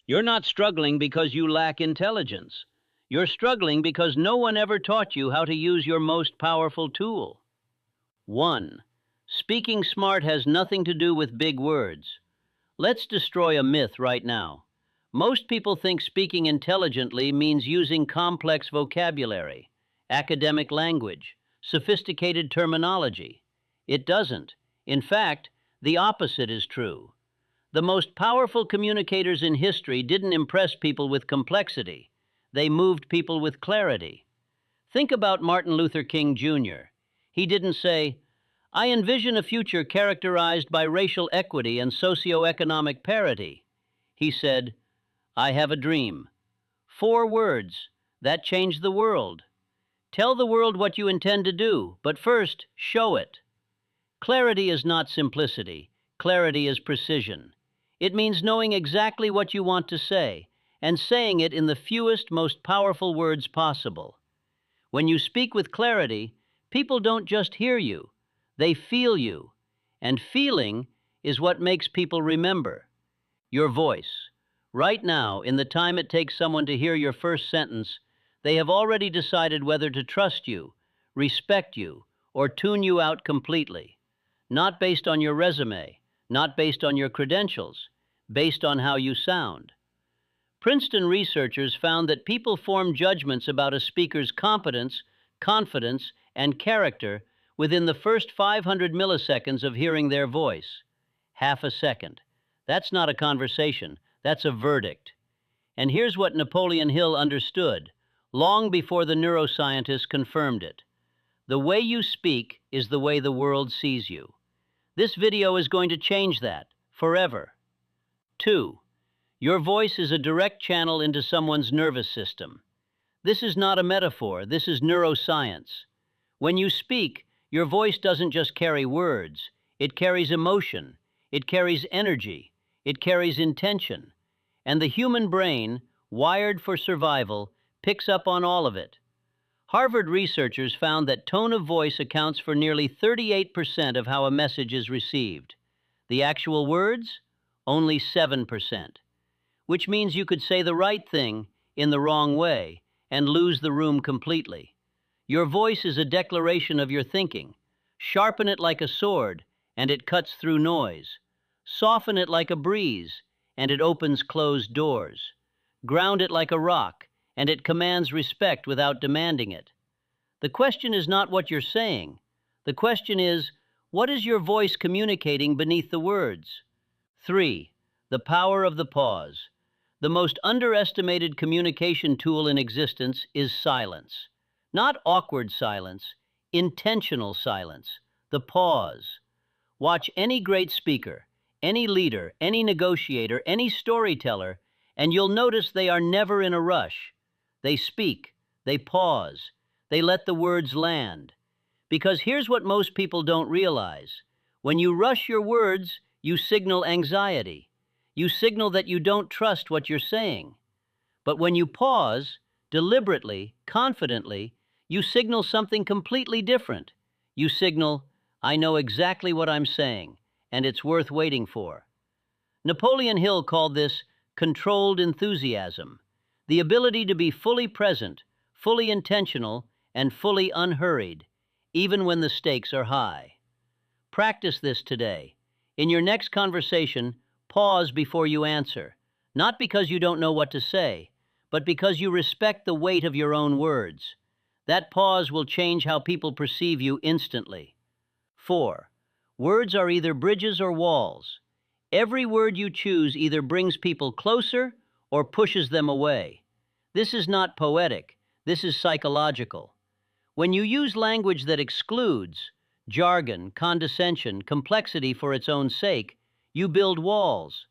You're not struggling because you lack intelligence. You're struggling because no one ever taught you how to use your most powerful tool. 1. Speaking smart has nothing to do with big words. Let's destroy a myth right now. Most people think speaking intelligently means using complex vocabulary, academic language, sophisticated terminology. It doesn't. In fact, the opposite is true. The most powerful communicators in history didn't impress people with complexity. They moved people with clarity. Think about Martin Luther King Jr. He didn't say, "I envision a future characterized by racial equity and socioeconomic parity." He said, "I have a dream." 4 words. That changed the world. Tell the world what you intend to do, but first, show it. Clarity is not simplicity. Clarity is precision. It means knowing exactly what you want to say, and saying it in the fewest, most powerful words possible. When you speak with clarity, people don't just hear you, they feel you. And feeling is what makes people remember. Your voice. Right now, in the time it takes someone to hear your first sentence, they have already decided whether to trust you, respect you, or tune you out completely. Not based on your resume, not based on your credentials, based on how you sound. Princeton researchers found that people form judgments about a speaker's competence, confidence, and character within the first 500 milliseconds of hearing their voice. Half a second. That's not a conversation, that's a verdict. And here's what Napoleon Hill understood, long before the neuroscientists confirmed it. The way you speak is the way the world sees you. This video is going to change that, forever. 2. Your voice is a direct channel into someone's nervous system. This is not a metaphor, this is neuroscience. When you speak, your voice doesn't just carry words, it carries emotion, it carries energy, it carries intention. And the human brain, wired for survival, picks up on all of it. Harvard researchers found that tone of voice accounts for nearly 38% of how a message is received. The actual words? Only 7%. Which means you could say the right thing in the wrong way and lose the room completely. Your voice is a declaration of your thinking. Sharpen it like a sword, and it cuts through noise. Soften it like a breeze, and it opens closed doors. Ground it like a rock, and it commands respect without demanding it. The question is not what you're saying. The question is, what is your voice communicating beneath the words? 3. The power of the pause. The most underestimated communication tool in existence is silence. Not awkward silence, intentional silence. The pause. Watch any great speaker, any leader, any negotiator, any storyteller, and you'll notice they are never in a rush. They speak, they pause, they let the words land. Because here's what most people don't realize. When you rush your words, you signal anxiety. You signal that you don't trust what you're saying. But when you pause, deliberately, confidently, you signal something completely different. You signal, "I know exactly what I'm saying, and it's worth waiting for." Napoleon Hill called this controlled enthusiasm, the ability to be fully present, fully intentional, and fully unhurried, even when the stakes are high. Practice this today. In your next conversation, pause before you answer, not because you don't know what to say, but because you respect the weight of your own words. That pause will change how people perceive you instantly. 4. Words are either bridges or walls. Every word you choose either brings people closer or pushes them away. This is not poetic, this is psychological. When you use language that excludes, jargon, condescension, complexity for its own sake, you build walls.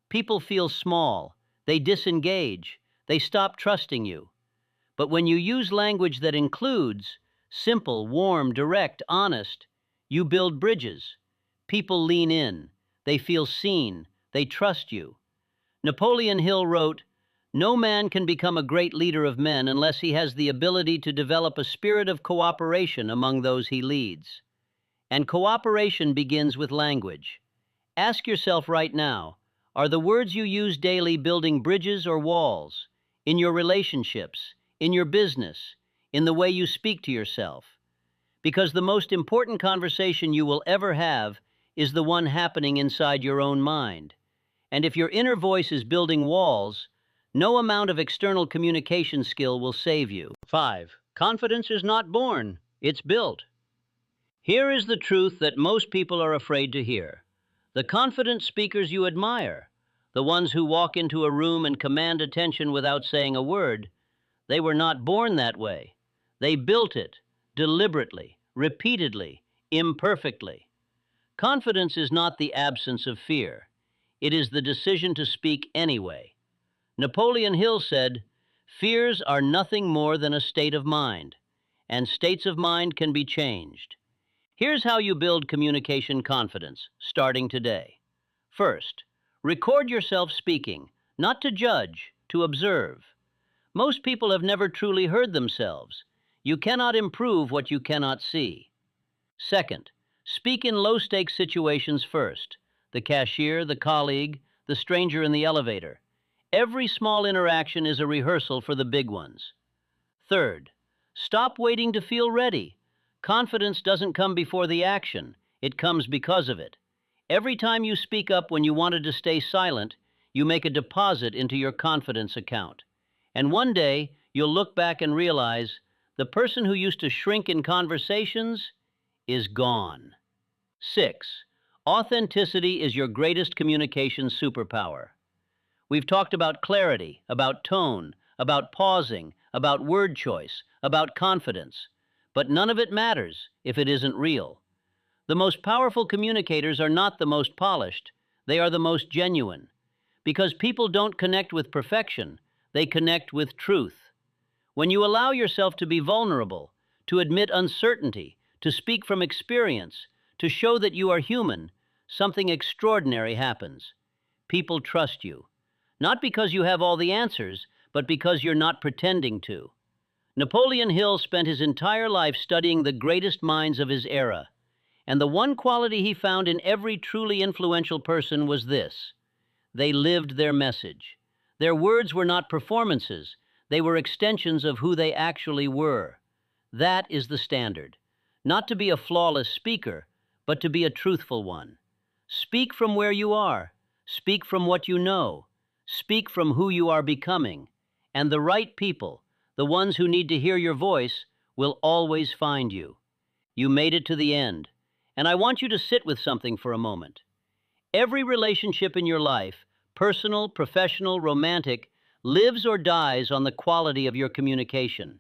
People feel small, they disengage, they stop trusting you. But when you use language that includes, simple, warm, direct, honest, you build bridges. People lean in, they feel seen, they trust you. Napoleon Hill wrote, "No man can become a great leader of men unless he has the ability to develop a spirit of cooperation among those he leads." And cooperation begins with language. Ask yourself right now, Are the words you use daily building bridges or walls? In your relationships, in your business, in the way you speak to yourself? Because the most important conversation you will ever have is the one happening inside your own mind. And if your inner voice is building walls, no amount of external communication skill will save you. 5. Confidence is not born, it's built. Here is the truth that most people are afraid to hear. The confident speakers you admire, the ones who walk into a room and command attention without saying a word, they were not born that way. They built it, deliberately, repeatedly, imperfectly. Confidence is not the absence of fear. It is the decision to speak anyway. Napoleon Hill said, "Fears are nothing more than a state of mind, and states of mind can be changed." Here's how you build communication confidence, starting today. First, record yourself speaking, not to judge, to observe. Most people have never truly heard themselves. You cannot improve what you cannot see. Second, speak in low-stakes situations first. The cashier, the colleague, the stranger in the elevator. Every small interaction is a rehearsal for the big ones. Third, stop waiting to feel ready. Confidence doesn't come before the action. It comes because of it. Every time you speak up when you wanted to stay silent, you make a deposit into your confidence account. And one day, you'll look back and realize the person who used to shrink in conversations is gone. 6. Authenticity is your greatest communication superpower. We've talked about clarity, about tone, about pausing, about word choice, about confidence. But none of it matters if it isn't real. The most powerful communicators are not the most polished. They are the most genuine. Because people don't connect with perfection, they connect with truth. When you allow yourself to be vulnerable, to admit uncertainty, to speak from experience, to show that you are human, something extraordinary happens. People trust you. Not because you have all the answers, but because you're not pretending to. Napoleon Hill spent his entire life studying the greatest minds of his era, and the one quality he found in every truly influential person was this: they lived their message. Their words were not performances, they were extensions of who they actually were. That is the standard. Not to be a flawless speaker, but to be a truthful one. Speak from where you are. Speak from what you know. Speak from who you are becoming. And the right people, the ones who need to hear your voice, will always find you. You made it to the end. And I want you to sit with something for a moment. Every relationship in your life, personal, professional, romantic, lives or dies on the quality of your communication.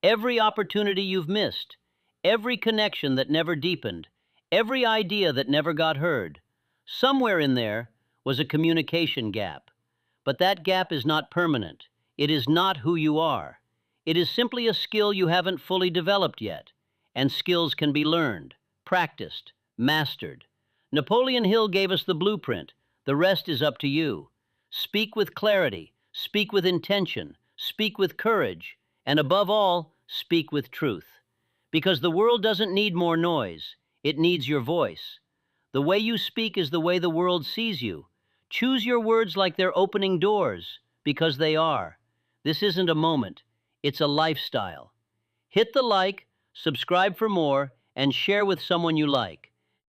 Every opportunity you've missed, every connection that never deepened, every idea that never got heard, somewhere in there was a communication gap. But that gap is not permanent. It is not who you are. It is simply a skill you haven't fully developed yet. And skills can be learned, practiced, mastered. Napoleon Hill gave us the blueprint. The rest is up to you. Speak with clarity, speak with intention, speak with courage, and above all, speak with truth. Because the world doesn't need more noise. It needs your voice. The way you speak is the way the world sees you. Choose your words like they're opening doors, because they are. This isn't a moment. It's a lifestyle. Hit the like, subscribe for more, and share with someone you like.